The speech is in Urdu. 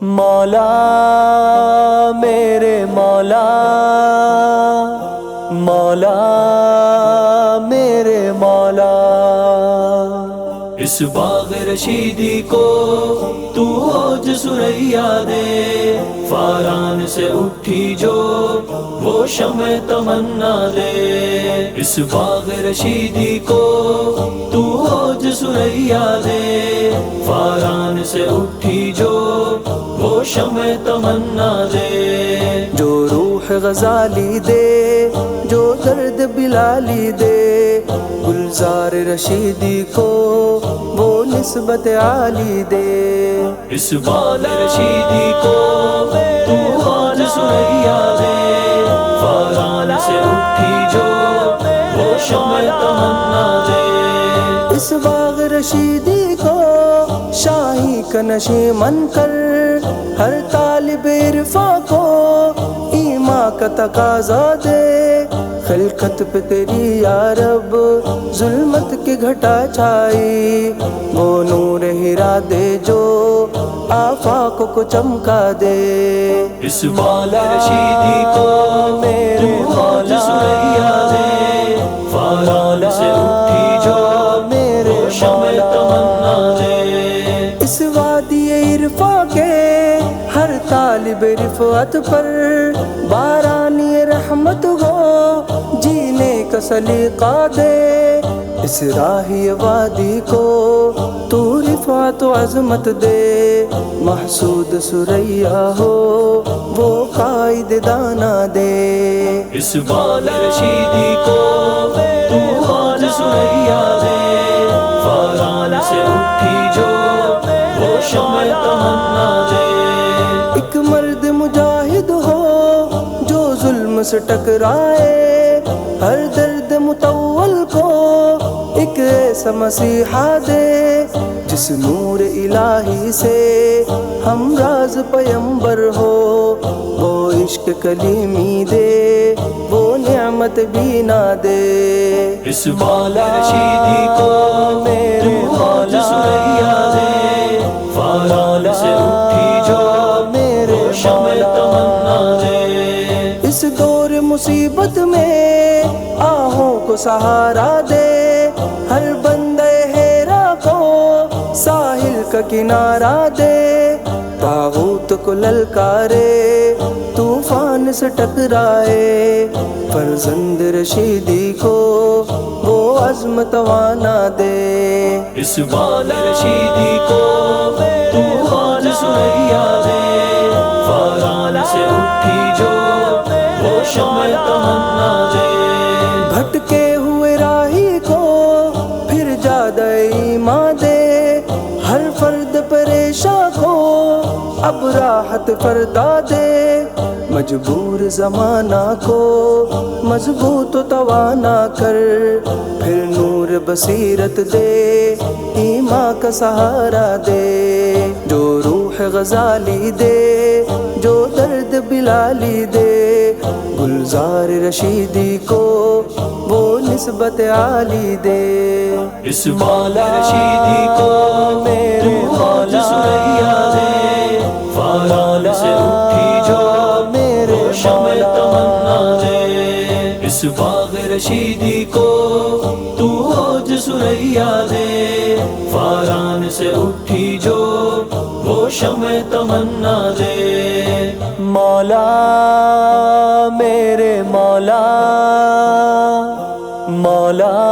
مولا میرے مولا، مولا میرے مولا، اس باغ رشیدی کو تو اوج سریا دے، فاران سے اٹھی جو وہ شمع تمنا دے، اس باغ رشیدی کو تو اوج سریا دے، فاران سے اٹھی جو وہ شمع تمنا دے، جو روح غزالی دے، جو درد بلالی دے، گلزار رشیدی کو وہ نسبت عالی دے، اس باغ رشیدی کو تو اوج سریا دے، فاران سے اٹھی جو وہ شمع تمنا دے، اس باغ رشیدی کو شاہی کا نشیمن کر، ہر طالب عرفاں کو ایمان کا تقاضا دے، خلقت پہ تیری یا رب ظلمت کی گھٹا چھائی، وہ نور ہرا دے جو آفاق کو چمکا دے، اس باغ رشیدی کو میرے مولا سریا دے، فاران سے اٹھی جو میرے شمع تمنا دے، اس وادی عرفاں کے ہر طالب رفعت پر بارانی رحمت ہو، جینے کا سلیقہ دے، اس راہی وادی کو تو رفعت و عظمت دے، محسود سریا ہو وہ قائد دانا دے، اس باغ رشیدی کو تو اوج سریا دے، فاران سے اٹھی جو وہ شمع تمنا دے، ایک مرد مجاہد ہو جو ظلم سے ٹکرائے، ہر درد متول کو ایک ایسا مسیحا دے، جس نور الہی سے ہم راز پیمبر ہو، وہ عشق کلیمی دے، وہ نعمت بھی نہ دے، اس باغ رشیدی کو میرے مولا سریا دے، فاران سے اٹھی جو میرے شمع تمنا دے، اس دور مصیبت میں آہوں کو سہارا دے، ہر بندے ہیرا کو ساحل کا کنارہ دے، طاغوت کو للکارے طوفان سے ٹکرائے، فرزند رشیدی کو وہ عزم توانا دے، اس باغ رشیدی کو تو اوج سریا دے، فاران سے اٹھی جو وہ شمع تمنا دے، بھٹکے ہوئے راہی کو پھر جادہ ایمان دے، ہر فرد پریشاں کو اب راحت فردا دے، مجبور زمانہ کو مضبوط و توانا کر، پھر نور بصیرت دے، ایمان کا سہارا دے، جو روح غزالی دے، جو درد بلالی دے، گلزار رشیدی کو وہ نسبت عالی دے، اس باغ رشیدی کو میرے مولا سریا دے، فاران سے اٹھی جو میرے شمع تمنا دے، اس باغ رشیدی کو تو اوج سریا دے، فاران سے اٹھی جو وہ شمع تمنا دے، مولا میرے مولا، مولا